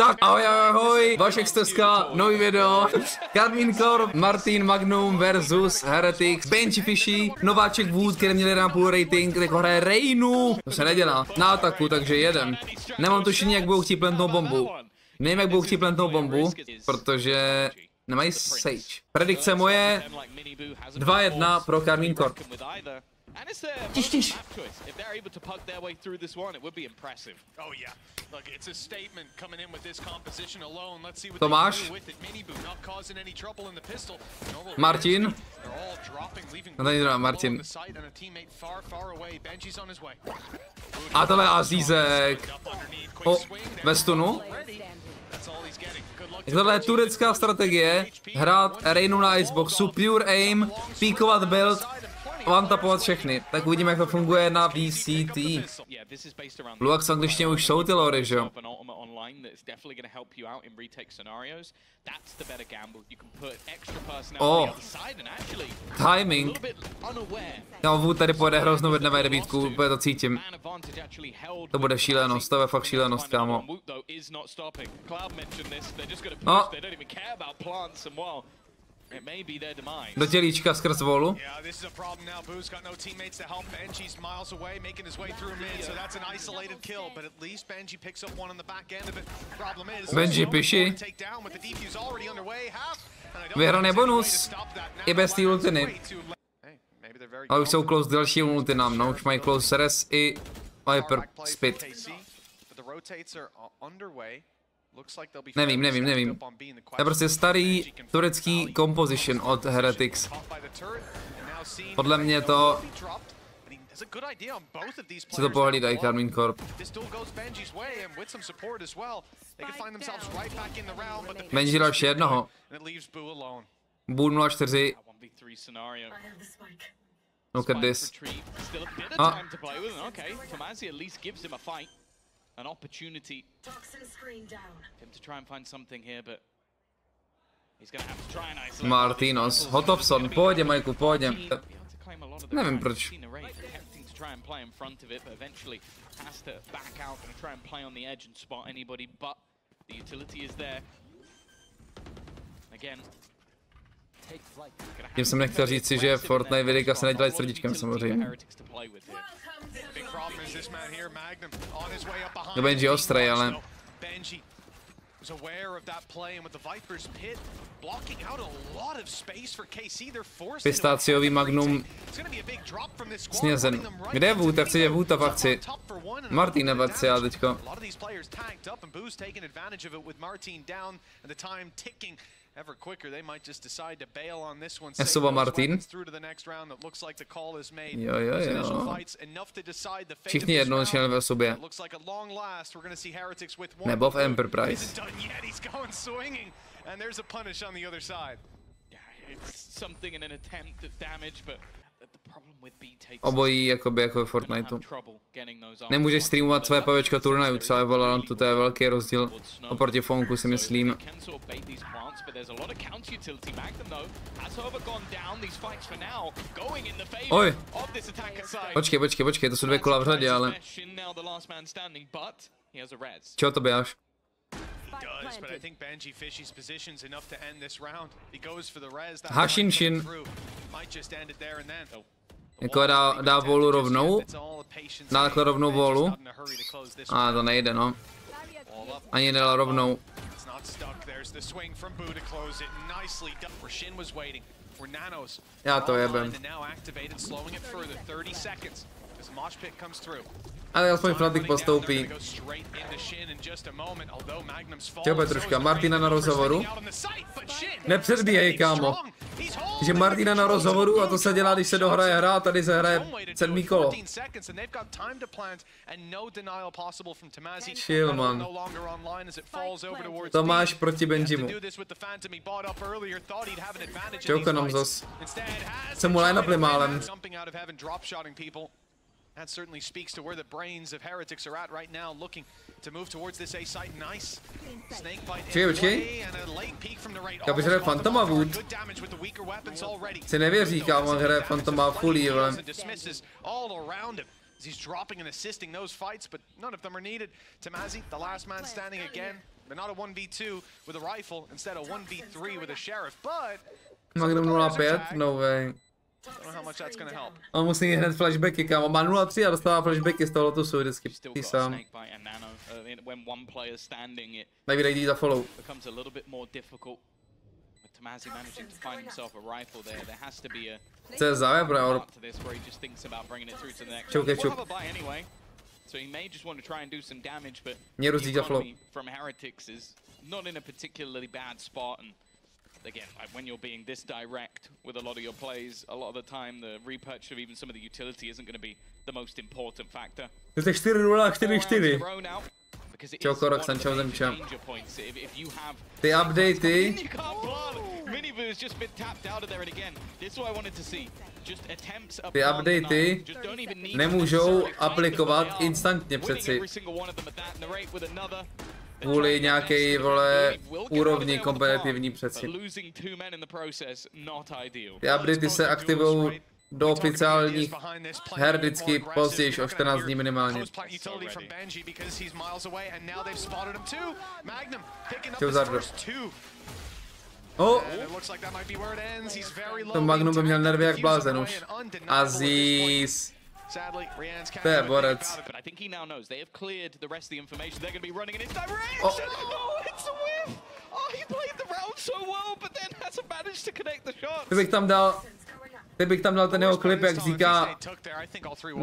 Tak ahoj, ahoj, Vašek Stezka, nový video. Karmine Corp, Marteen, Magnum versus Heretics, Benjyfishy, nováček Wood, který měl 1,5 rating, teď hraje Reinu. To se nedělá, na ataku, takže jeden. Nemám tušení, jak budou chtít plentnout bombu. Nevím, jak budou chtít plentnout bombu, protože nemají sage. Predikce moje 2-1 pro Karmine Corp. Tiš. Tomáš? Martin? No tady druhá, Martin. A tohle je Azízek. O, ve stunu? Tohle je turecká strategie. Hrát Reinu na iceboxu, pure aim, píkovat build, one-tapovat všechny. Tak uvidíme, jak to funguje na VCT. Luak v angličtině už jsou ty lory, že jo? Timing. No, Wood tady pojede hroznou vedne devítku, úplně to cítím. To bude šílenost, to je fakt šílenost, kámo. No. Do tělíčka skrz volu. Benjyfishy. Vyhraný bonus. I bez té ultiny. Ale už jsou close další ultinám, no už mají close res i hyper speed. Nevím. To je prostě starý turecký composition od Heretics. Podle mě to si to pohlídají Karmine Corp. Benji dal ještě jednoho. Bull 0-4. Look at this. An opportunity him to try and find something here, but he's gonna have to try and isolate. Marteenos, Hotovson, pohodě, Majku, pohodě. Nevím proč. Tím jsem nechtěl říci, že Fortnite videa se nedělají srdíčkem samozřejmě. To Benji ostrej, ale... Pistáciový Magnum snězen. Kde je Wood? Já chci Wood v akci. Marteena v akci, já teďko. Esoba Marteen. Jo. Všichni jednoznačně ve sobě. Nebo v Enterprise. Obojí jakoby jako v Fortniteu. Nemůžeš streamovat své pavečka turnaju, třeba Valorantu, to je velký rozdíl oproti Fonku, si myslím. Oj! Počkej, to jsou 2 kola v řadě, ale... Čeho to běháš? Hashinshin. Jako dá volu rovnou. Dá takhle rovnou volu. A to nejde, no. Ani nedal rovnou. Já to jebem. Ale aspoň Fnatic postoupí. Čeho troška, Marteena na rozhovoru. Nepředbíhej, kámo. Že Marteena na rozhovoru a to se dělá, když se dohraje hra a tady se hraje 7. kolo. Chill, man. Tomáš proti Benjimu. Čauka nám zas. Jsem mu line-up málem. That certainly speaks to where the brains of Heretics are at right now, looking to move towards this A site. Nice snake bite and a late peek from the right. Kapiš hraje Fantoma Wood. Si nevěří, kámo, hraje Fantoma fully, ale... He's dropping and assisting those fights, but none of them are needed. Tamazi, the last man standing again. Magnum 0,5, no way. On musí hned flashbacky, kámo. Má 0,3 a dostává flashbacky z toho Lotusu vždycky. Ty sám. Maybe they need a follow. Co za bro, or... Čau, kečup. Mě rozdíl za flow. Again, like when you're being this direct with a lot of your plays, a lot of the time the repurchase of even some of the utility isn't going to be the most important factor. To je 4-0, 4-4. Čau Koroxan, čau Zemča. Ty updaty. Ty updaty nemůžou aplikovat instantně přeci. Kvůli nějakej, vole, úrovni kompetitivní přeci. Ty updaty se aktivují do oficiálních her vždycky později, o 14 dní minimálně. Čau Zardo. Oh. To Magnum by měl nervy jak blázen už. Aziz. To je borec. Ty bych tam dal ten jeho klip, jak říká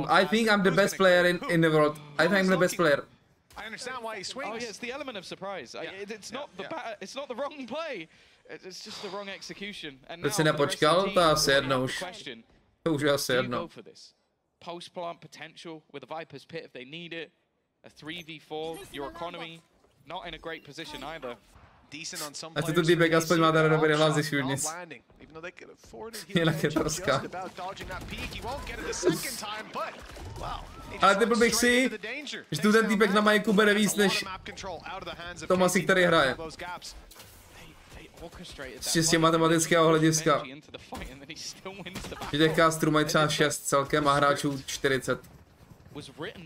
I think I'm the best player in the world. I think I'm the best player. I understand why he swings. Oh yeah, it's the element of surprise. It's not the wrong play. It's just the wrong execution. Teď si nepočkal, to asi jedno už. To už je asi jedno. Post plant potential with the Viper's Pit if they need it. A 3v4, your economy not in a great position either. A ty tu týpek aspoň má tady dobrý hlas, když nic. Jinak je to rozká. Ale ty blbých si, že tu ten týpek na majku bere víc než Tomasi, který hraje. Z čistě matematického hlediska. Že těch casterů mají třeba 6 celkem a hráčů 40.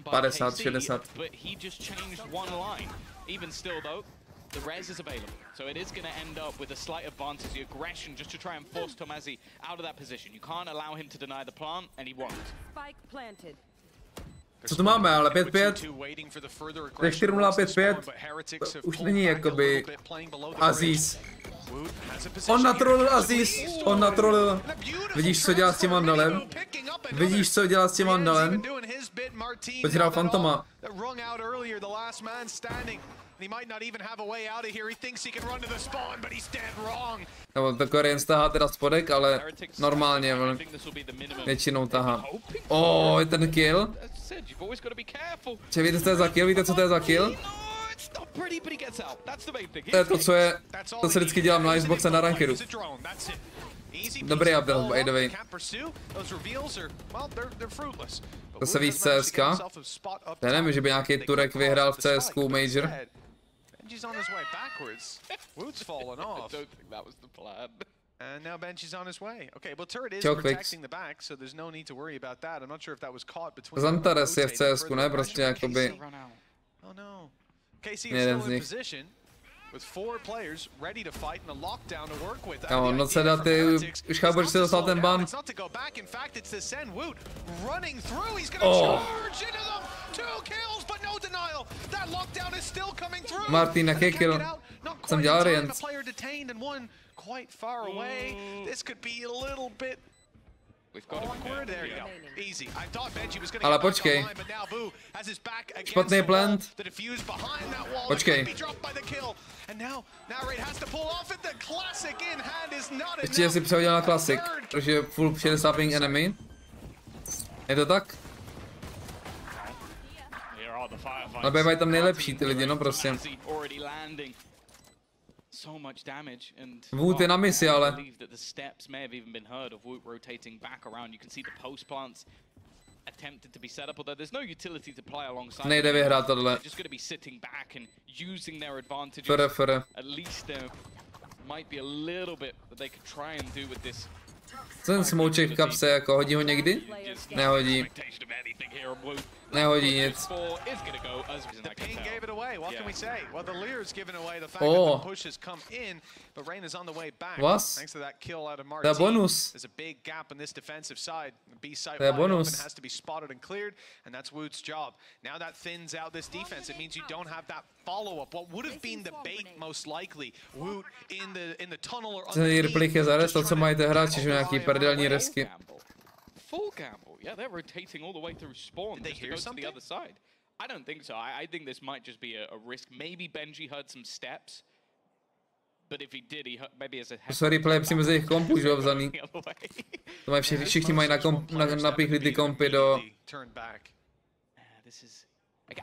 50, 60. The res is available, so it is going to end up with a slight advantage, the aggression, just to try and force Tomasi out of that position. You can't allow him to deny the plant, and he won't. Co tu máme, ale 5-5, 4-0, 5-5, už není jakoby Aziz. On natrolil Aziz, on natrolil. Vidíš, co dělá s tím Vandalem? Vidíš, co dělá s tím Vandalem? Pojď hrál Fantoma. No, to Korean tahá teda spodek, ale normálně, většinou tahá. Je ten kill. Víte, co to je za kill? Víte, co to je za kill? To je to, co je, to se vždycky dělám na Xboxe na rankedu. Dobrý update, by the way. To se ví z CSK? Já nevím, že by nějaký Turek vyhrál v CSku Major. Benji's on his way backwards. Woot's fallen off. I don't think that was the plan. And now Benji's on his way. Okay, well turret is protecting the back, so there's no need to worry about that. I'm not sure if that was caught between. Zantares je v CSku, ne? Prostě jakoby. Oh no. KC is still in position with 4 players ready to fight and a lockdown to work with. No, no se dá ty, už chápu, že se dostal ten ban. It's not to go back, in fact it's to send Woot running through. He's going to charge into them. 2 kills, but no denial. That lockdown is still coming through. Marteena kill. Jsem dělal Riens. Quite far away. This could be a little bit awkward. There you go. Easy. I thought Benji was going to get back online, but now Boo has his back against the wall. The defuse behind that wall. Počkej. Be dropped by the kill. And now Narrate has to pull off it. The classic in hand is not enough. Ještě si přehodil na classic, protože full 60 ping enemy. Je to tak? Ale bývají tam nejlepší ty lidi, no prostě. So much damage and Woot je na misi, ale I believe that the steps may have even been heard of Woot rotating back around. You can see the post plants attempted to be set up, although there's no utility to play alongside. Nejde vyhrát tohle. Just going to be sitting back and using their advantages. Fere. At least there might be a little bit that they could try and do with this Co ten smouček v kapse, jako hodí ho někdy? Nehodí. Nehodí nic. Oh. Was? To je bonus. To je bonus. Ten replik je zarez, to co mají ty hráči, že nějaký perdelní resky. Full gamble. Yeah, they're rotating all the way through spawn just to go to the other side. I don't think so. I think this might just be a risk. Maybe Benji heard some steps, but if he did, he maybe as a... Sorry, play si mezi jejich kompů, že obzaný. To mají všichni mají napíchli ty kompy do...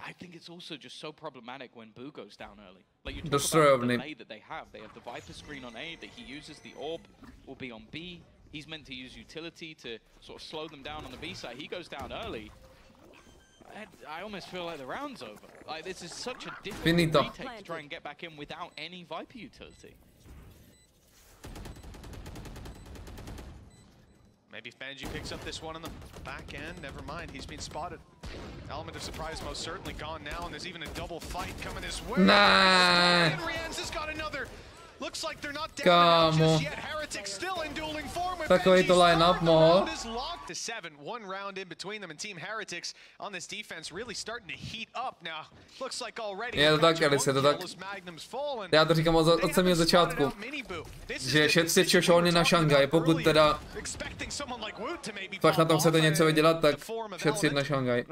I think it's also just so problematic when Boo goes down early. Like you talk about the delay that they have. They have the Viper screen on A that he uses. The orb will be on B. He's meant to use utility to sort of slow them down on the B side. He goes down early. I almost feel like the round's over. Like this is such a difficult retake to try and get back in without any Viper utility. Maybe if Benji picks up this one on the back end, never mind, he's been spotted. Element of surprise most certainly gone now, and there's even a double fight coming his way. Nah. And Rian's has got another. Looks like they're not down just yet. Heretics still in dueling form with takový to line-up mohl. To 7, 1 round in between them, and Team Heretics on this defense really starting to heat up now. Looks like already. Je to tak, Alice, je to tak. Já to říkám od samého začátku, že šetřit šošony na Šanghaj, pokud teda fakt na tom chcete něco vydělat, tak šetřit na Šanghaj.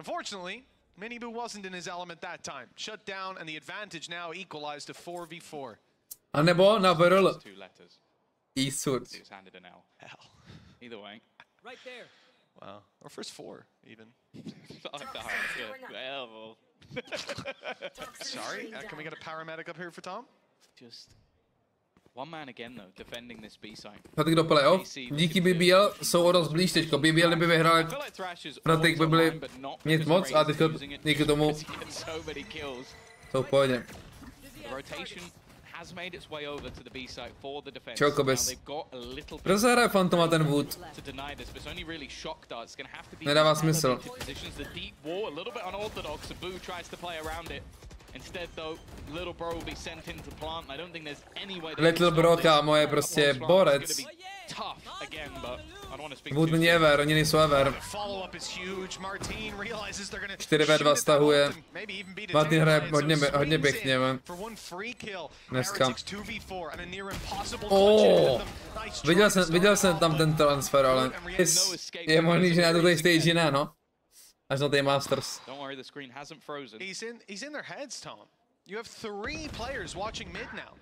Minibu wasn't in his element that time. Shut down and the advantage now equalized to 4v4. A nebo na Berl. Eastwood. Either way. Right there. Wow. Or first 4 even. Sorry, can we get a paramedic up here for Tom? Just one man again though, defending this B side. Patrik do playoff. Díky BBL jsou o dost blíž teďko. BBL kdyby vyhrál, Pratik by byli mít moc a teďko díky tomu jsou v pohodě. Čokobis. Proč se hraje Fantoma ten Wood? Nedává smysl. Little Bro, kámo, je prostě borec. Wood není ever, oni nejsou ever. 4v2 stahuje. Marteen hraje hodně pěkně, dneska. Viděl jsem tam ten transfer, ale je možný, že na to tady stage ne, no. Až na té Masters. He's in their heads, Tom. You have 3 players watching mid now.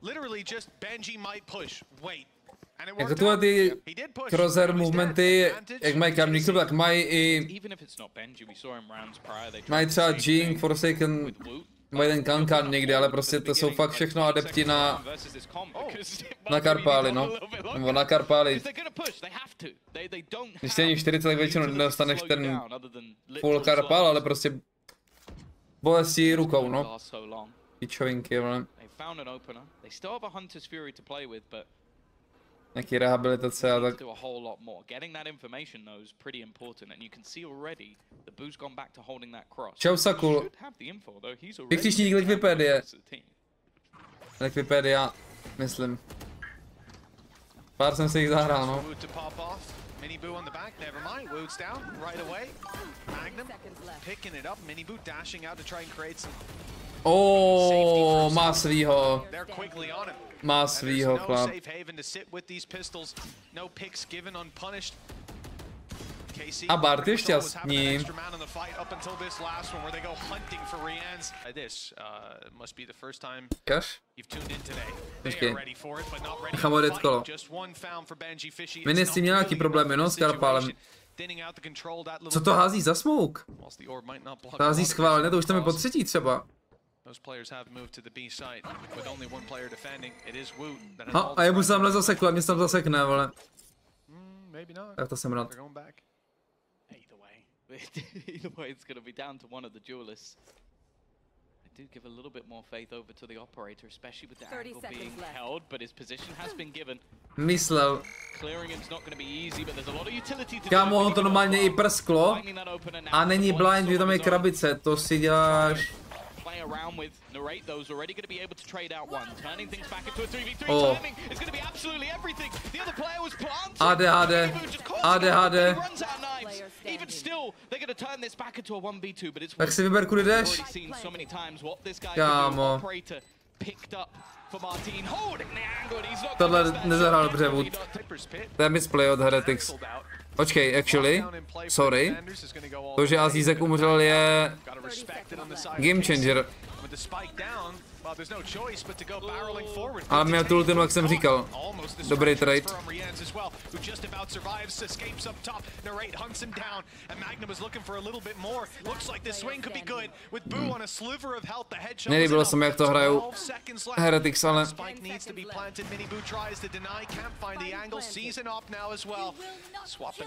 Literally just Benji might push. Wait. Jako tuhle ty crosshair movementy, jak mají Karmine, tak mají i... Mají třeba Jing, Forsaken, mají ten Kankan někdy, ale prostě to jsou fakt všechno adepti na Karpály, no. Nebo na Karpály. Když tě 40, tak většinou nedostaneš ten full Karpál, ale prostě bolestí rukou, no. Pičovinky, ale... Nějaký rehabilitace a tak. Čau Sakul. Vychtišník Likvipedie. Likvipedia, myslím. Pár jsem si jich zahrál, no. Minibu on the back, never mind. Wood's down right away. Magnum picking it up. Minibu dashing out to try and create some. Oh, má svýho. Má svýho, chlap. A Bart je šťastný. Kaž? Počkej. Nechám odjet kolo. Mini s tím měl nějaký problémy, no, s Karpálem. Co to hází za smoke? To hází schválně, to už tam je po třetí třeba. A jemu se tamhle zasekl, a mě se tam zasekne, vole. Tak to jsem rád. Either way, it's going to be down to one of the duelists. I do give a little bit more faith over to the operator, especially with the angle being held, but his position has been given. Myslel. Clearing it's not going to be easy, but there's a lot of utility to Kámo, on to normálně i prsklo a není blind, že tam je krabice, to si děláš. Play around with Narrate those already going to be able to trade out one, turning things back into a 3v3. Timing is going to be absolutely everything. The other player was planted. ADHD. Runs out knives. Even still, they're going to turn this back into a 1v2, but it's tak si vyber, kudy jdeš. already seen so many times what this guy can do. Operator picked up for Marteen, holding the angle. He's not tohle nezahrál dobře, Wood. To je misplay od Heretics. Počkej, actually, sorry. To, že Azízek umřel, je game changer. Ale měl tu ultinu, jak jsem říkal. Dobrý trade. Nelíbilo se mi, jak to hrajou Heretics, ale...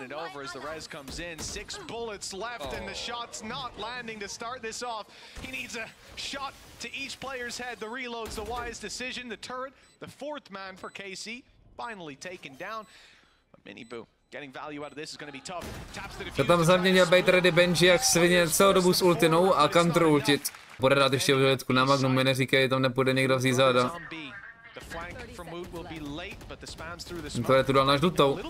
It over as the res comes in. 6 bullets left and the shot's not landing to start this off. He needs a shot to each player's head. The reload's the wise decision. The turret, the 4th man for KC, finally taken down. But Miniboo getting value out of this is going to be tough. Taps the To tam za mě měl být ready Benji jak svině celou dobu s ultinou a Cantzer ultit. Bude rád ještě uděletku na Magnum, mi neříkej, tam nepůjde někdo vzít záda. To je tu dal na žlutou.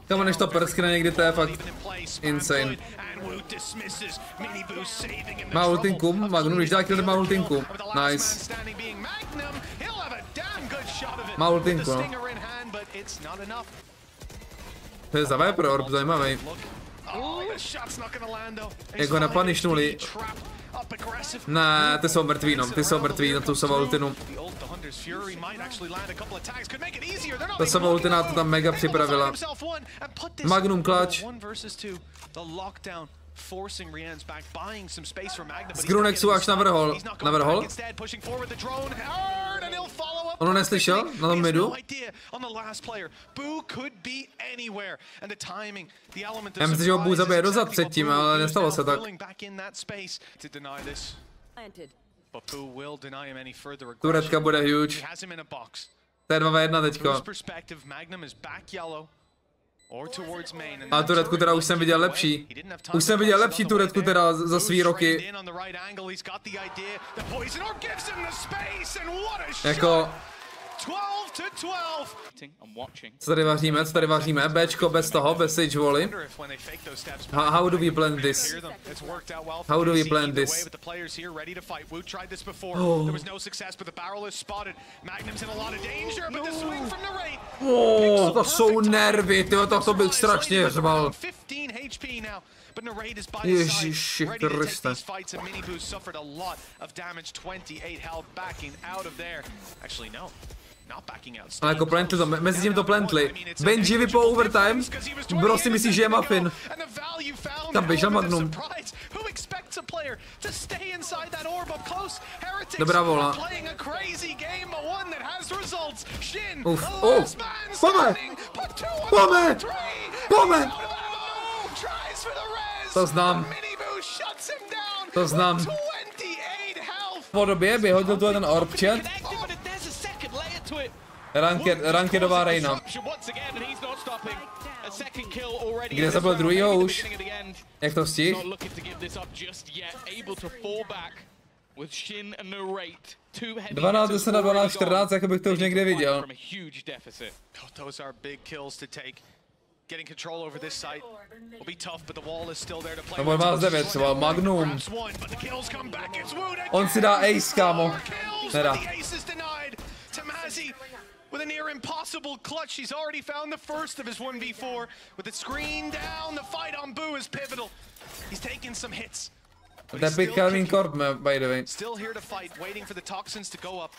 Tomu než to prskne někdy, to je fakt insane. Má ultinku, Magnum, když dá kill, má ultinku. Nice. Má ultinku, no. To je za Viper Orb, zajímavý. Jak ho nepanišnuli. Ne, ty jsou mrtví na tu samou ultinu. Ta samá ultina to tam mega připravila. Magnum clutch. Z Grunexu až navrhol. Ono neslyšel na tom midu? Já myslím, že ho Boo zabije dozad předtím, ale nestalo se tak. Turetka bude huge. To je 2v1 teďko. A turetku teda už jsem viděl lepší. Už jsem viděl lepší turetku teda za svý roky. Jako... Co tady vaříme? Bčko bez toho, bez Sage Volley. How do we plan this? How do we plan this? To jsou nervy, tyjo, to bych strašně řval. Ježiši Kriste. Ale jako plantli to, mezi tím to plantli. Benji vypol overtime, bro si myslí, že je muffin. Tam běžel Magnum. Dobrá vola. Pome! To znám. Po době by hodil tu jeden orb chat. Rankedová Reina. Kde zabil druhýho už? Jak to stih? 12, 10 na 12, 14, jako bych to už někde viděl. Nebo má z 9 třeba, Magnum. On si dá ace, kámo. Nedá. With a near impossible clutch, he's already found the first of his 1v4. With it screened down, the fight on Boo is pivotal. He's taking some hits. Taky Karmine Corp, by the way. Still here to fight, waiting for the toxins to go up.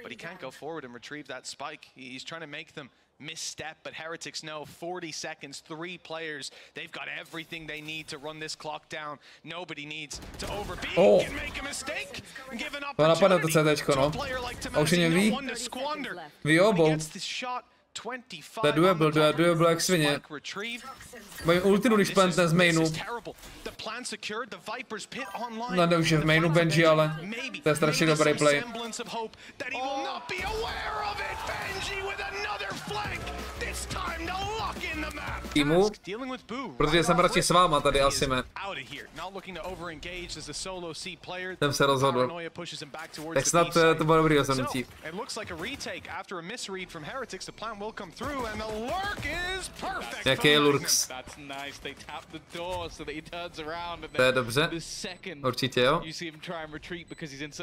But he can't go forward and retrieve that spike. He's trying to make them misstep, but Heretics know 40 seconds, 3 players. They've got everything they need to run this clock down. Nobody needs to overbeat and make a mistake. Give an opportunity to a player like Tamassi, no one to squander. He gets this shot. To je duel jak svině. Mají ultinu, když plantne z mainu. No už je v mainu Benji, ale to je strašně dobrý play. Týmu, protože jsem radši s váma tady asi me. Jsem se rozhodl. Tak snad to bylo dobrý rozhodnutí. Jaký je lurks? To je dobře. Určitě jo.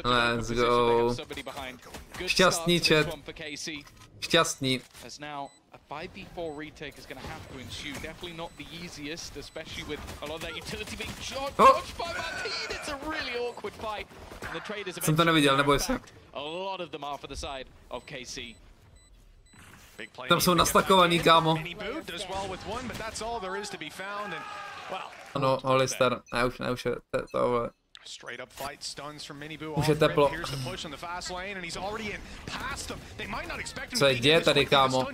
Let's go. Šťastný chat. Šťastný. A 5v4 retake is going to have to ensue. Definitely not the easiest, especially with a lot of that utility being shot. Dodged by Marteen. It's a really awkward fight. And the traders jsem to neviděl, neboj se. A lot of them are for the side of KC. Tam jsou nastakovaný, kámo. Ano, Holister. Ne, už je tohle. Už je teplo. Co je děje tady, kámo?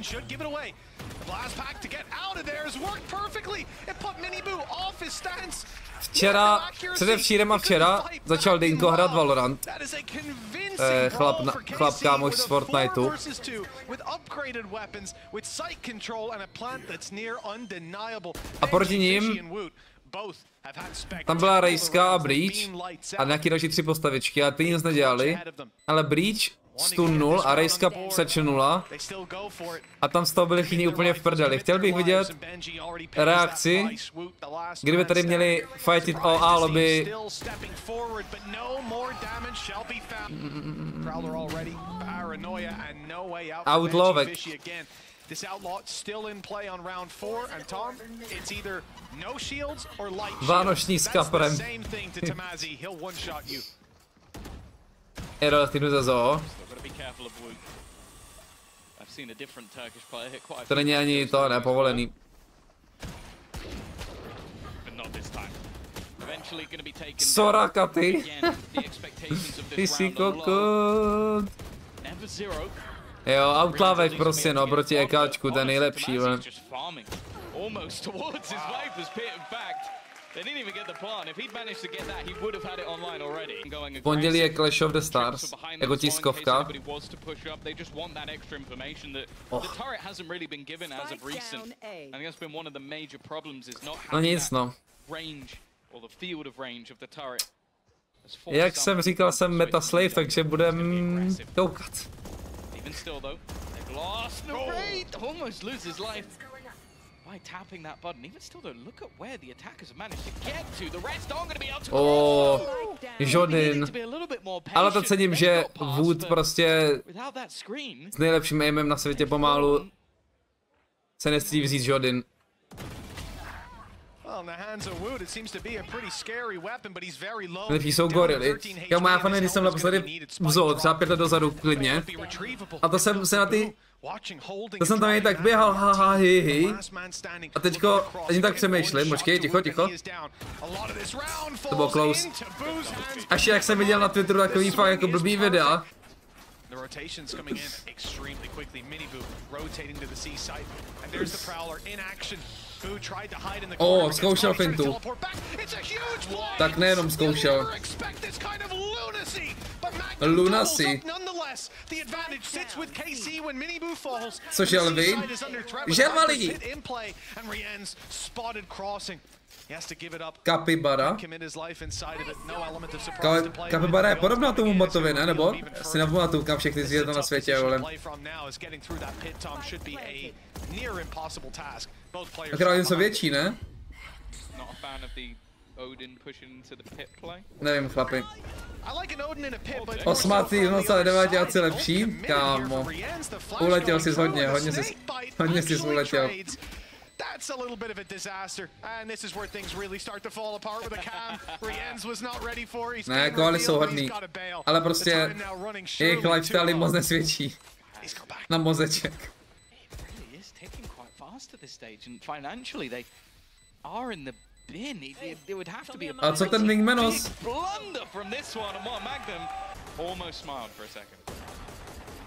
Včera, předevčírem a včera začal Dinko hrát Valorant. Chlap kámoš z Fortniteu. A proti ním tam byla Rejska a Breach a nějaký další 3 postavičky a ty nic nedělali, ale Breach stunnul a Rejska sečnula a tam z toho byli všichni úplně v prdeli. Chtěl bych vidět reakci, kdyby tady měli fightit o A lobby. Outlawek. This outlaw still in play on round 4, and Tom, it's either no shields or light shields. Vánoční s kaprem. Same thing to Tamassi, he'll one shot you. Ty jdu ze zoo. To není ani to, nepovolený. Sora, Katy. Ty jsi kokot. Jo, outlawek prostě, no, proti EKčku, ten nejlepší, ale. V pondělí je Clash of the Stars, jako tiskovka. No nic, no. Jak jsem říkal, jsem meta slave, takže budem koukat. Even still though, they've lost the rate, almost loses life by tapping that button. Even still though, look at where the attackers have managed to get to. The rest aren't going to be able to Žodin. Ale to cením, že Wood prostě s nejlepším aimem na světě pomalu se nestydí vzít Žodin. Nejlepší jsou gorily. Já mám fany, když jsem naposledy vzol, třeba 5 let dozadu klidně. A to jsem se na ty... To jsem tam jen tak běhal, haha, hi. A teďko ani tak přemýšlím, počkej, ticho. To bylo close. Až jak jsem viděl na Twitteru takový fakt jako blbý videa. The rotations coming in extremely quickly. Miniboo rotating to the C site, and there's the Prowler in action. Boo tried to hide in the corner. Zkoušel fintu. Tak nejenom zkoušel. Lunacy. Což je lví? Želva lidi. Kapibara. Kapibara je podobná tomu botovi, ne? Nebo? Si nepamatuju, kam všechny zvířata na světě, ale... Akorát něco větší, ne? Nevím, chlapi. 8,9 asi lepší? Kámo. Uletěl jsi hodně jsi uletěl. That's a little bit of a disaster, and this is where things really start to fall apart with a cam. Rienz was not ready for. He's Ne, koali jsou hodný, ale prostě jejich lifestyle jim moc nesvědčí na mozeček. He is taking quite fast at this stage, and financially they are in the bin. It would have to be a A co ten Wingmanos? big blunder from this one, and what Magnum almost smiled for a second.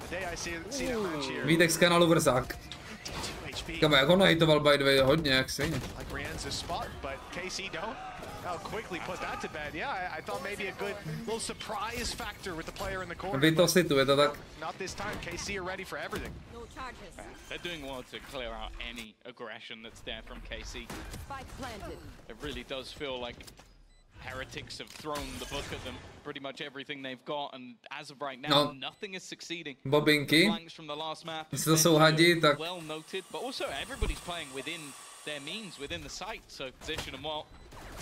The day I see that match here. Vítek z kanálu Vrzák. Kamo, jak on hejtoval by the way hodně, jak svině. Like Rienz's spot, but KC don't. I'll quickly put that to bed. Yeah, I thought maybe a good little surprise factor with the player in the corner. Vy to situ, je to tak? Not this time. KC are ready for everything. They're doing well to clear out any aggression that's there from KC. It really does feel like Heretics have thrown the book at them. Pretty much everything they've got, and as of right now, nothing is succeeding. Bobinky, Flanks from the last map. jestli to jsou hadi, tak... Well noted, but also everybody's playing within their means, within the site, so position and well.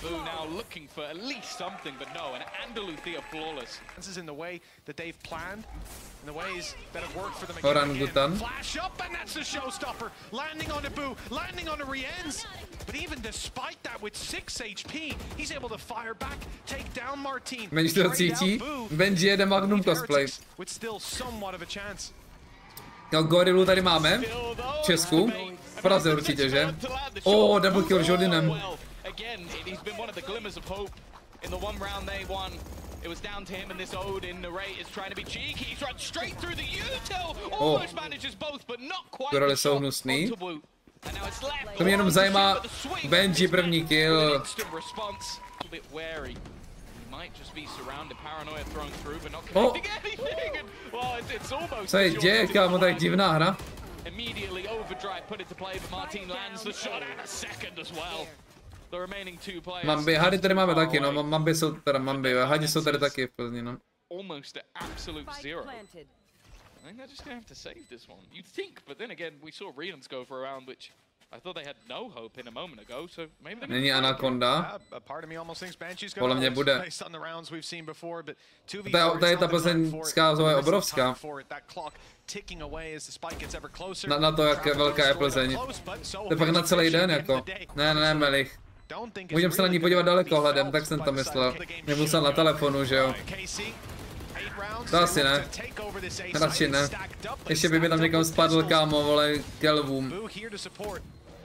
Boo now looking for at least something, but no, and Andaluthia flawless. This is in the way that they've planned, in the ways that have worked for them Orangutan. Flash up, and that's the showstopper. Landing on the Boo, landing on the Rienz. But even despite that, with 6 HP, he's able to fire back, take down Marteen. Benji to cítí, Benji jede Magnum cosplay. With still somewhat of a chance. No, Gorilu tady máme, v Česku, v Praze určitě, že? Double kill Jordinem. Again, he's been one of the glimmers of hope in the one round they won. It was down to him, and this Odin narrate is trying to be cheeky. He's run straight through the util. Almost manages both, but not quite. Korale jsou hnusný. To mě jenom zajímá Benji první kill. Co je děje, kámo, tak divná hra. Immediately overdrive put it to play, but Marteen lands the shot in a second as well. The remaining 2 players. Mamby, hady tady máme taky, no, mamby jsou teda mamby, hadi jsou tady taky v Plzni, no. Almost at absolute zero. I think they're just gonna have to save this one. You'd think, but then again, we saw Rians go for a round which I thought they had no hope in a moment ago, so maybe they... Není Anaconda. Podle mě bude. To je ta plzeňská zóna obrovská. Na to, jak velká je Plzeň. To je pak na celý den, jako. Ne, Melich. Můžeme se na ní podívat dalekohledem, tak jsem to myslel. Nemusel na telefonu, že jo. To asi ne. Radši ne. Ještě by mi tam někam spadl, kámo, vole, kelvům.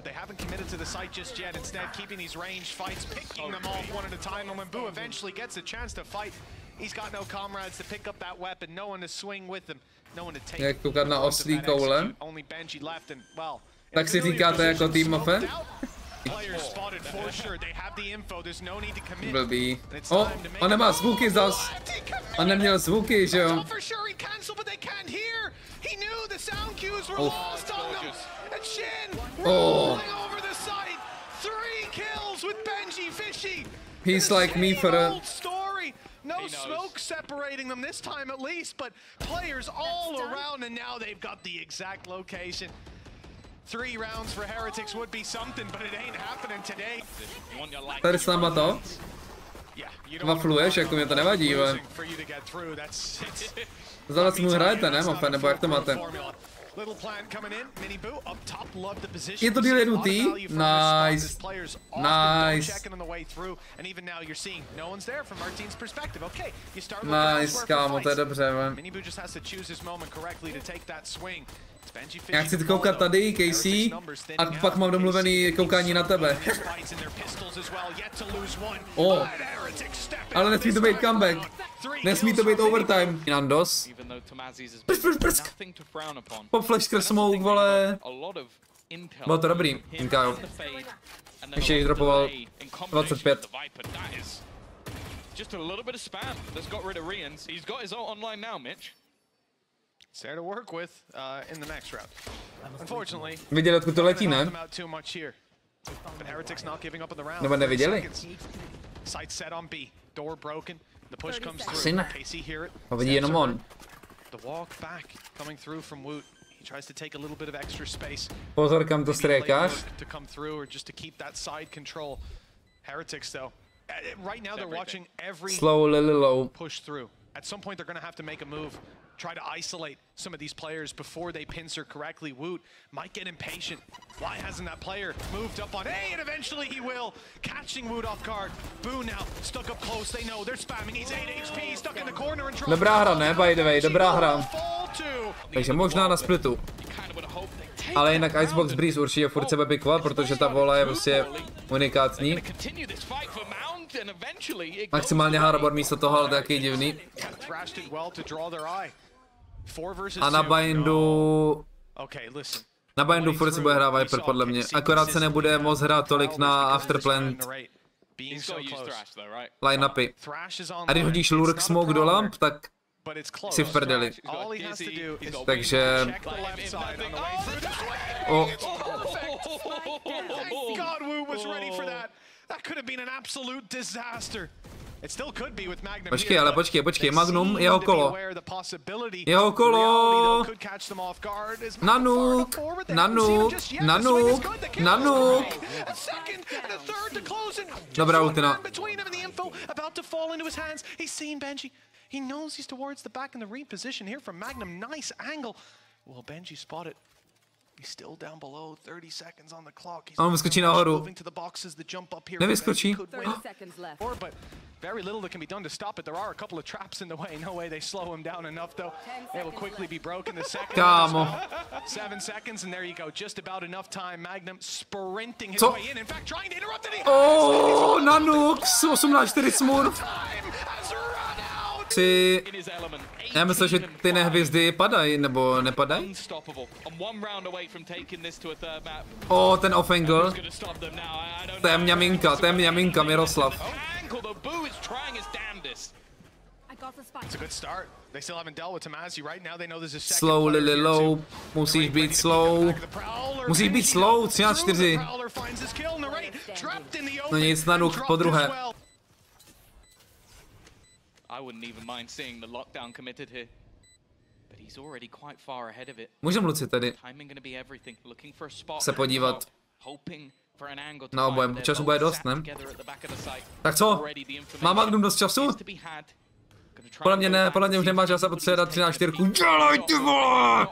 They haven't committed to the site just yet, instead keeping these range fights, picking them off one at a time, and when Boo eventually gets a chance to fight, he's got no comrades to pick up that weapon, no one to swing with him, no one to take. Jak koukat na oslí koule? Only Benji left, and well, tak si říkáte jako týmofe? Blbý. On nemá zvuky zas. On neměl zvuky, že jo? He's like me for a... No smoke separating them this time at least, but players all around, and now they've got the exact location. 3 rounds for Heretics would be something, but it ain't happening today. Tady s náma to? Vafluješ, jako mě to nevadí, ale... Zalec mu hrajete, ne, Mofe, nebo jak to máte? Je to deal jednotý? Nice. Nice, kámo, to je dobře, man. Já chci koukat tady, KC, a pak mám domluvený koukání na tebe. Ale nesmí to být comeback. Nesmí to být overtime. Nandos. Prsk. Pop flash skrz smoke, vole. Bylo to dobrý, Inkajo. Ještě jí dropoval 25. Just a little bit of spam that's got rid of Rians. He's got his ult online now, Mitch. It's there to work with in the next round. Unfortunately, viděli, odkud to letí, ne? But Heretics not giving up on the round. Nebo neviděli? Sight set on B. Door broken. The push comes through. KC hear it. Ho vidí jenom on. The walk back coming through from Woot. He tries to take a little bit of extra space. Pozor, kam to strékáš. To come through or just to keep that side control. Heretics though. Right now they're watching every slowly low push through. At some point they're going to have to make a move. try to isolate some of these players before they pincer correctly. Woot might get impatient. Why hasn't that player moved up on A? And eventually he will, catching Woot off guard. Boo now stuck up close. They know they're spamming. He's 8 HP, stuck in the corner and trouble. Dobrá hra, ne? By the way, dobrá hra. Takže možná na splitu. Ale jinak Icebox Breeze určitě furt sebe pikovat, protože ta vola je prostě unikátní. Maximálně hardboard místo toho, ale taky divný. A na bindu... Na bindu furt se bude hrát Viper podle mě. Akorát se nebude moc hrát tolik na Afterplant line-upy. A když hodíš Lurk Smoke do lamp, tak si v prdeli. Takže... Oh. Počkej, Magnum, jeho kolo. Nanuk. Dobrá ultina. He knows he's towards the back in the reposition here from Magnum. Nice angle. Well, Benji spotted. He's still down below. 30 seconds on the clock. On vyskočí nahoru. Nevyskočí. But very little that can be done to stop it. There are a couple of traps in the way. No way they slow him down enough, though. It will quickly be broken the second. Kámo. 7 seconds, and there you go. Just about enough time. Magnum sprinting his way in. In fact, trying to interrupt it. Oh, Nanuk, 18-4 smurf. Já myslím, že ty nehvězdy padají, nebo nepadají? Ten off-angle. To je mňaminka, Miroslav. Slow, Lily low, musíš být slow. 13-4. No nic, Nanuk po druhé. I wouldn't even mind seeing the lockdown committed here, but he's already quite far ahead of it. Můžeme Luci tady se podívat na obojem. Času bude dost, ne? Tak co? Má Magnum dost času? Podle mě ne, podle mě už nemá čas a potřebuje dát 13-4. Dělej ty vole!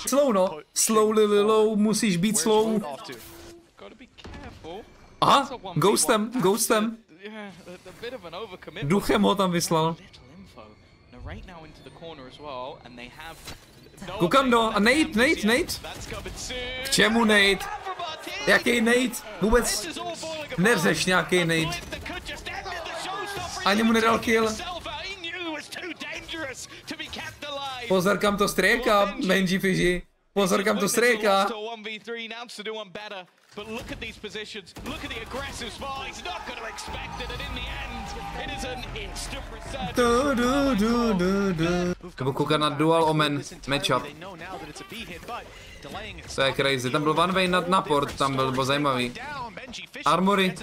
Slow no, slow Lily low, musíš být slow. Aha, ghostem. Duchem ho tam vyslal. Koukám do... A Nate? K čemu Nate? Jaký Nate? Vůbec neřeš nějaký Nate. Ani mu nedal kill. Pozor, kam to stréká, Benjyfishy. Pozor, kam to stréká. But look at these positions. Look at the aggressive spot. He's not going to expect it, and in the end, it is an instant resurgence. Nebo koukat na dual omen matchup. To je crazy. Tam byl one way na port, tam byl zajímavý. Armory.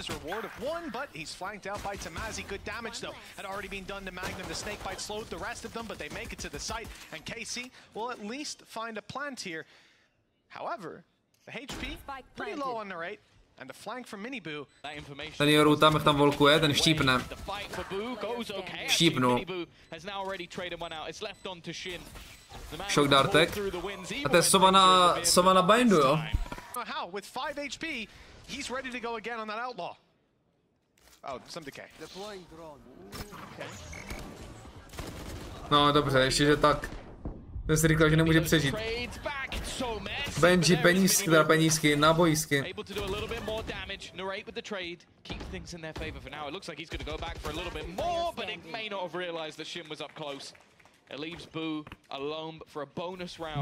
Ten Joru tam volkuje, ten štípne. Štípnu. Shock dartek. A to je sova na bindu, jo? No dobře, ještě že tak. Ten si říkal, že nemůže přežít. Benji, penízky, nábojisky.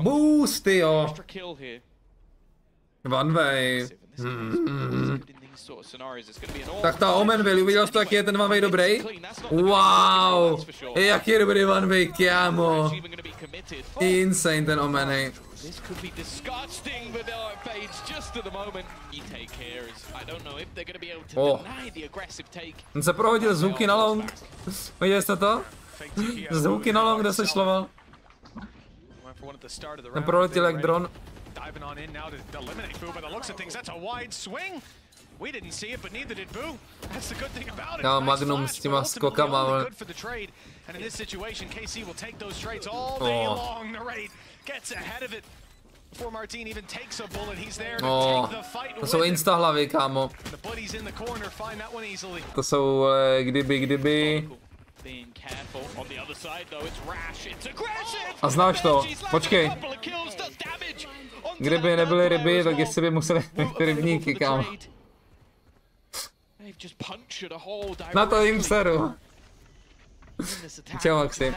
Boost, jo. One way. Tak ta Omen Valley, uviděl jsi to, jaký je ten one way dobrý? Wow, jaký je dobrý one way, kámo. Insane ten Omen, hej. On se prohodil zvuky na long. Viděli jste to? Zvuky na long, kde se šloval. Ten proletěl jak dron. We didn't see it, but neither did Boo. That's the good thing about it. Já Nice Magnum flash, s těma but ultimately skokama, only ale... good for the trade. And in this situation, KC will take those trades all day long. The raid gets ahead of it. Before Marteen even takes a bullet, he's there to take the fight. To jsou insta hlavy, kámo. The buddies in the corner find that one easily. To jsou kdyby. A znáš to? Počkej. Kdyby nebyly ryby, tak jestli by museli být rybníky, kámo. Na to jim seru. Čau, Maxi.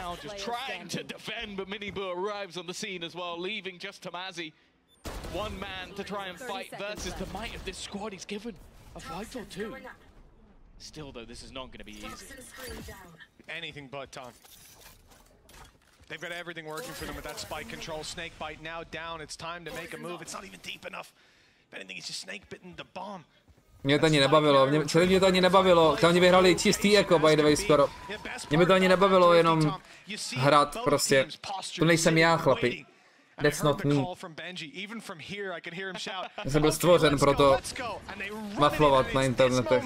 One man to try and fight versus the might of this squad. He's given a fight or two. Still, though, this is not going to be easy. Anything but, Tom. They've got everything working for them with that spike control. Snake bite now down. It's time to make a move. It's not even deep enough. If anything, he's just snake bitten the bomb. Mě to ani nebavilo, celý mě to ani nebavilo, oni vyhrali čistý eko, by the way, skoro. Mě by to ani nebavilo jenom hrát prostě, to nejsem já, chlapi. That's not me. Já jsem byl stvořen pro to maflovat na internetech.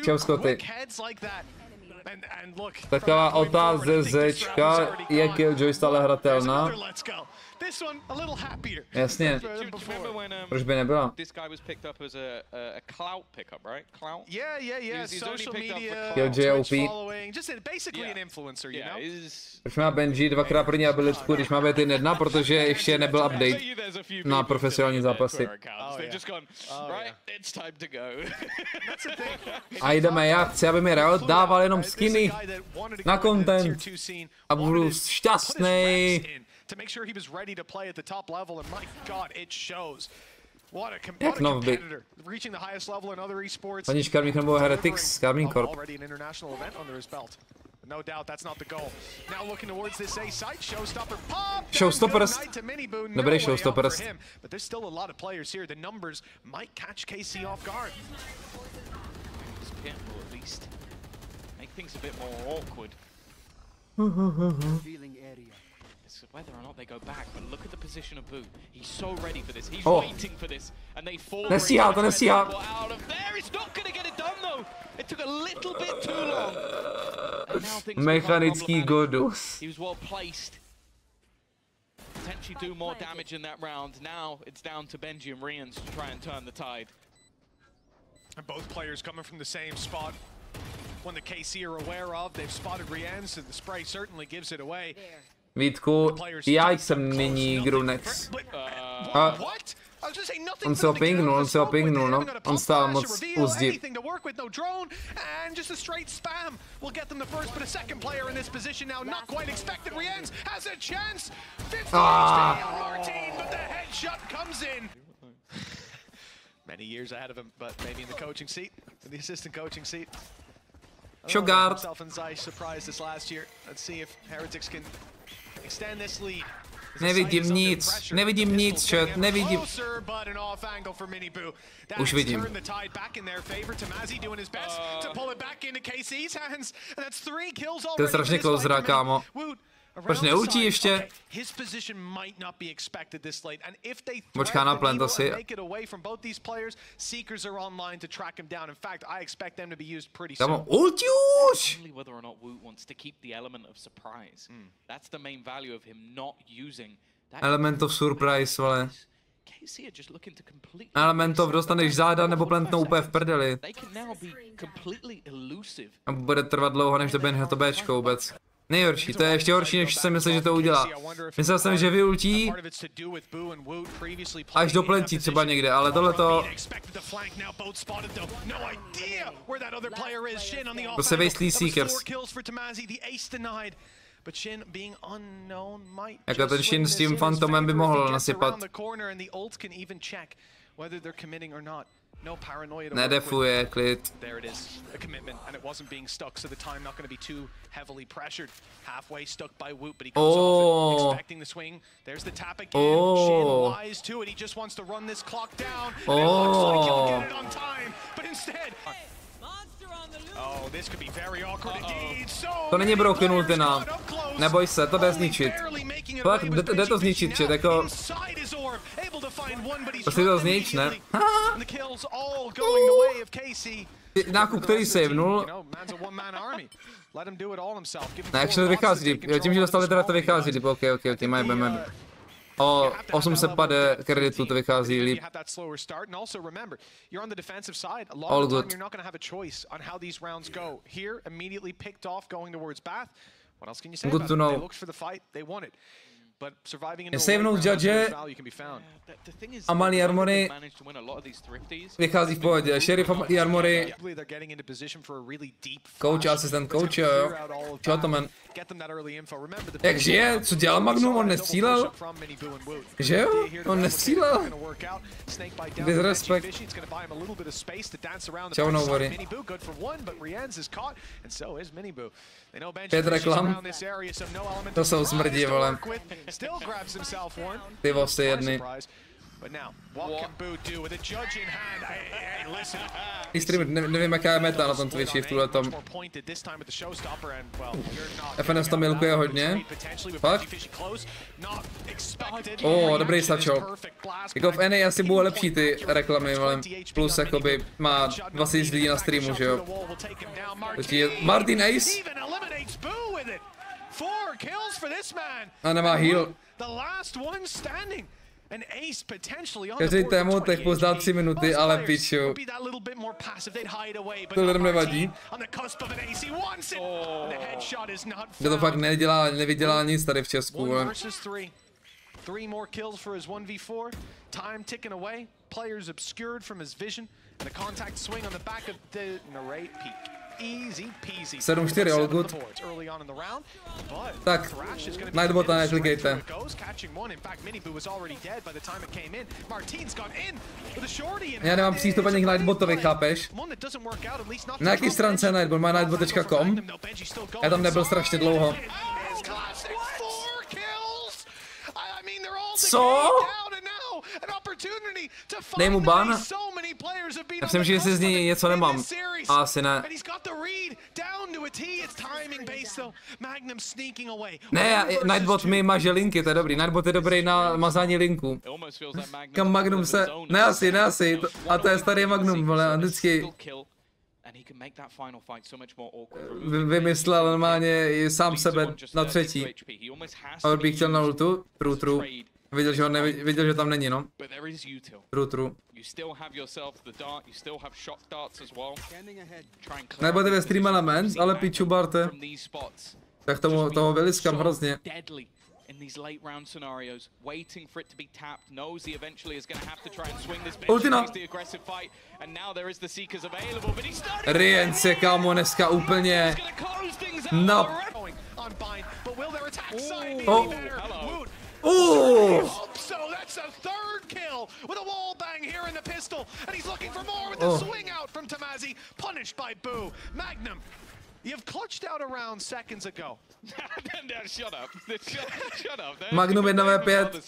Čau, Scotty. Taková otázečka, je Killjoy stále hratelná? Jasně. Proč by nebyla? Killjoy OP. Proč má Benji dvakrát první abilitku, když má být jen jedna? Protože ještě nebyl update na profesionální zápasy. A jdeme, já chci, aby mi Riot dával jenom skiny na content a budu šťastný. Jak novby. Paní Karmine nebo Heretics, Karmine Corp. No doubt that's not the goal. Now looking towards this A site, showstopper pop. Showstoppers. Dobrý showstoppers. But there's still a lot of players here. The numbers might catch KC off guard. At least make things a bit more awkward. Feeling area. It's whether or not they go back, but look at the position of Boo. He's so ready for this. He's waiting for this, and they fall. Nesíhá to, nesíhá. Out of there, it's not going to get it done though. It took a little bit too long. Mechanický godus. He was well placed. Potentially do more damage in that round. Now it's down to Benji and Rians to try and turn the tide. And both players coming from the same spot. One that KC are aware of. They've spotted Rians, so the spray certainly gives it away. Vítku, já jsem nyní Grunex. On se ho pingnul, no. On stál moc úzdí. Many years ahead of him, but maybe in the coaching seat, in the assistant coaching seat. Shogard. Himself and Zeiss surprised us last year. Let's see if Heretics can extend this lead. Nevidím nic, chat, nevidím. Už vidím. To je strašně close, kámo. Proč neultí ještě? Počká na plant asi. Kámo, ultí už! Element of surprise, vole. Element of dostaneš záda nebo plantnou úplně v prdeli. A bude trvat dlouho, než doběhne to Bčko vůbec. Nejhorší, to je ještě horší, než jsem myslel, že to udělá. Myslel jsem, že vyultí až do plentí třeba někde, ale tohleto... To se vejstlí Seekers. Jako ten Shin s tím Phantomem by mohl nasypat. Nedefuje, klid. To není broken ultina. Neboj se, to jde zničit. Fakt, jde to zničit, čet, jako... Prostě to znič, ne? Nákup, který savenul. Ne, actually vychází dip. Jo, tím, že dostali teda to vychází dip. Ok, majbe. O 800 pade kreditu to vychází líp. All good. Good to know. Savenout judge a malý armory vychází v pohodě. Sheriff a malý armory. Coach, asistent coach, jo. Čo to man? Jak žije? Co dělal Magnum? On nestřílel? Že jo? On nestřílel? Disrespect. Čau, no worry. 5 reklam. To jsou smrdí, vole. Ty vosy jedny. Nevím, jaká je meta na tom Twitchi v tuhletom. FNS to milkuje hodně. Fakt? Dobrý sačo. Jako v NA asi budou lepší ty reklamy, ale plus jakoby má 20 lidí na streamu, že jo. Marteen Ace? A nemá heal. Každý tému tak pozdál 3 minuty, ale piču. To lidem nevadí. Kdo to fakt nevydělá nic tady v Česku. Three more kills for his 1v4. Time ticking away. Players obscured from his vision. And a contact swing on the back of the narrate peak. 7-4, all good. Tak, Nightbota neklikejte. Já nemám přístup ani k Nightbotovi, chápeš? Na jaký stránce je Nightbot? Má nightbot.com? Já tam nebyl strašně dlouho. Co? Dej mu ban? Já myslím, že si z něj něco nemám. A asi ne. Ne, Nightbot mi maže linky, to je dobrý. Nightbot je dobrý na mazání linku. Kam Magnum se... Ne asi. A to je starý Magnum, vole, vždycky... Vymyslel normálně sám sebe na třetí. A on bych chtěl na ultu. True. Viděl, že tam není, no. True. Nebudete ve stream Elements, ale piču Barte. Tak toho vyliskám hrozně. Ultina! Rience, kámo, dneska úplně... So that's a third kill with a wall bang here in the pistol, and he's looking for more with the swing out from Tamazi, punished by Boo. Magnum, you've clutched out around seconds ago. Shut up. Shut up. Magnum 1v5.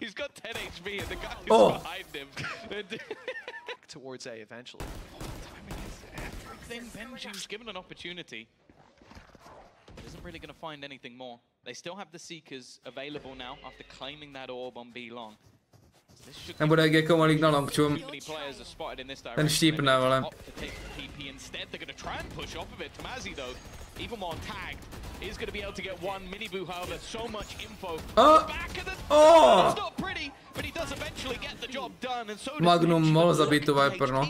He's got 10 HP and the guy is behind him. Towards A eventually. Timing is everything. Benji's given an opportunity. Isn't really going to find anything more. They still have the Seekers available now after claiming that orb on B long. Nebude Gecko malík na long, čum. Ten štípne, vole. Magnum mohl zabít tu Viper, no.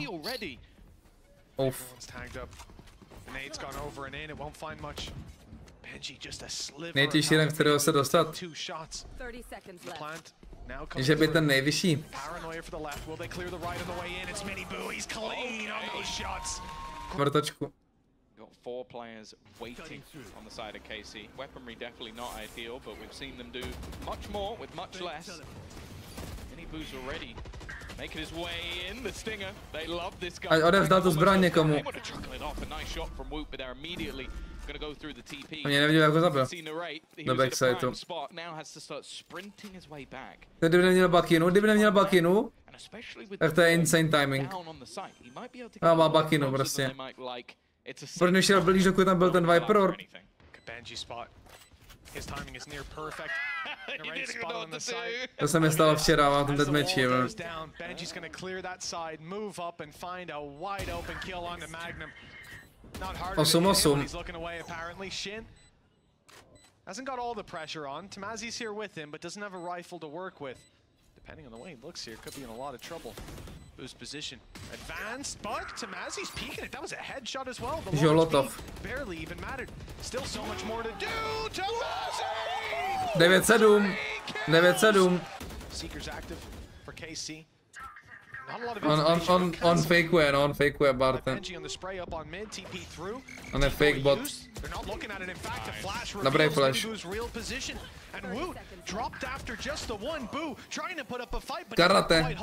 Nejtěžší rank, kterého se dostat. Že by ten nejvyšší. Vrtočku. Ať odevzdal tu zbraň někomu. Mě neviděl, jak ho zabil. Do backsidu. Kdyby neměl bakinu, tak to je insane timing. A má bakinu prostě. Proč nešel blíž, dokud tam byl ten Viper? To se mi stalo včera, mám ten deathmatchi, jo. 8-8. Hasn't got all the pressure on. Tamazi's here with him, but doesn't have a rifle to work with. Depending on the way he looks here, could be in a lot of trouble. Boost position. Advanced, but Tamazi's peeking it. That was a headshot as well. The launch barely even mattered. Still so much more to do. Tamazi! 9-7. Seeker's active for KC. On fakeuje Barton. On je fake bot. Dobrý flash. Karate.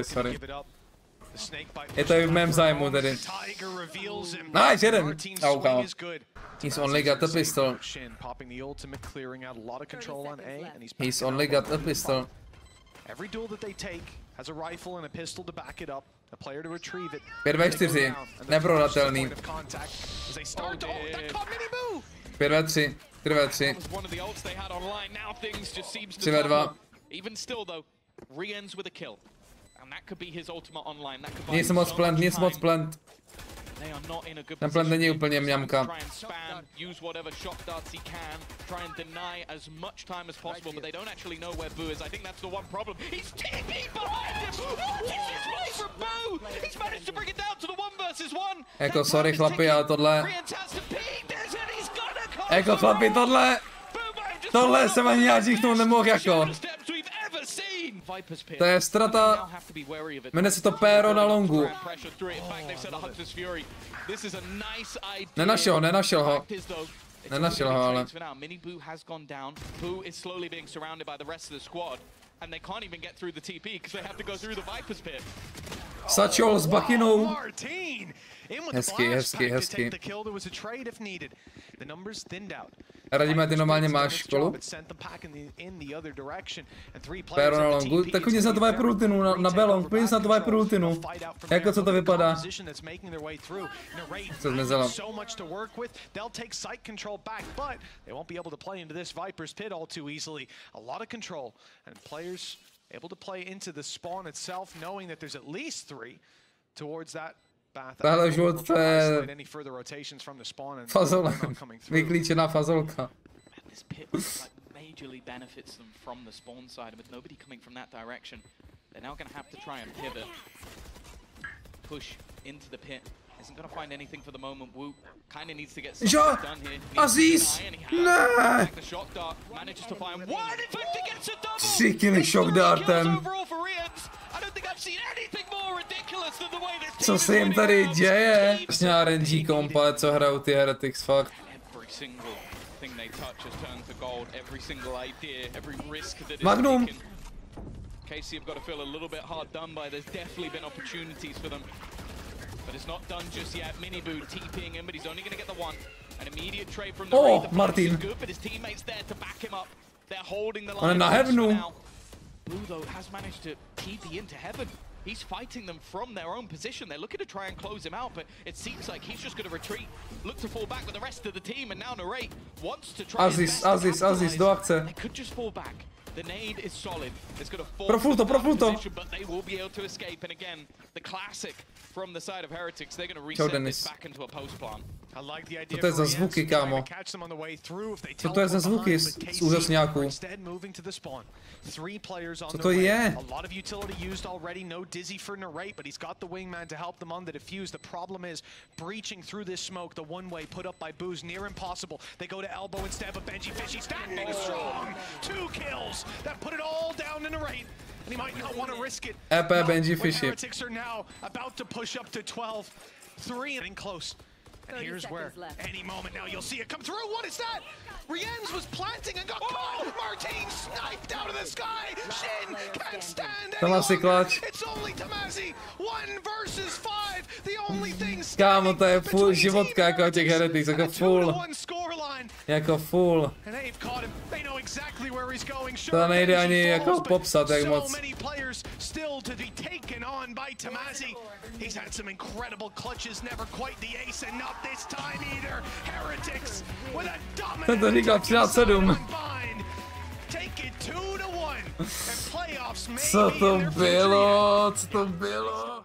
Sorry. Je to i v mém zájmu tedy. Nice, jeden! Oh, kámo. He's only got a pistol. He's only got a pistol. Every duel that they take has a rifle and a pistol to back it up. A player to retrieve it. 5v4. Neprodatelný. 5v3. 3v3. 3v2. Even still though, re-ends with a kill. And that could be his ultimate online. That could Nic moc plant. Ten plant není úplně mňamka. Use whatever shot darts he can. Try and deny as much time as possible, but they don't actually know where Boo is. I think that's the one problem. He's TP behind him. What is this play from Boo? He's managed to bring it down to the 1v1. Jako sorry chlapi, ale tohle. Jako chlapi, tohle jsem ani já říknout nemohl jako. To je strata. Jmenuje se to péro na longu. Nenašel ho, ale. Sačol s bakinou. Hezky. Radíme, ty normálně máš školu? Péro na longu, tak klidně na to Viper ultinu, na Belong, klidně na to Viper ultinu. Jako co to vypadá? Co zmizela? Tahle žult, to je fazola, vyklíčená fazolka. Jo, Aziz, ne! 3 killy shock dartem. Co se jim tady děje? Sňá RNG kompa, co hrajou ty Heretics, fakt. Magnum! KC have got to feel a little bit hard done by. There's definitely been opportunities for them, but it's not done just yet. Miniboo TPing him, but he's only going to get the one. An immediate trade from the Marteen. Good, but his teammates there to back him up. They're holding the line now. Boo though has managed to TP into heaven. He's fighting them from their own position. They're looking to try and close him out, but it seems like he's just going to retreat, look to fall back with the rest of the team, and now Narrate wants to try. Aziz, do akce. They could just fall back. The nade is solid. It's going to fall position, but they will be able to escape. And again, the classic from the side of Heretics, they're going to reset this back into a post plan. Co to je za zvuky, kámo? Co to je za zvuky z úžasňáků? Co to je? EP Benjyfishy. Here's where any moment now you'll see it come through. What is that? Rienz was planting and got caught. Marteen sniped out of the sky. Shin can't stand any longer. It's only Tamazi. 1 versus 5. The only thing Kámo, to je full životka jako těch Heretics, jako full. Jako full. To nejde ani jako popsat, jak moc. He's had some incredible clutches, never quite the ace, and not this time either. Heretics with a dominant take it 2-1 and playoffs. Co to bylo? Co to bylo?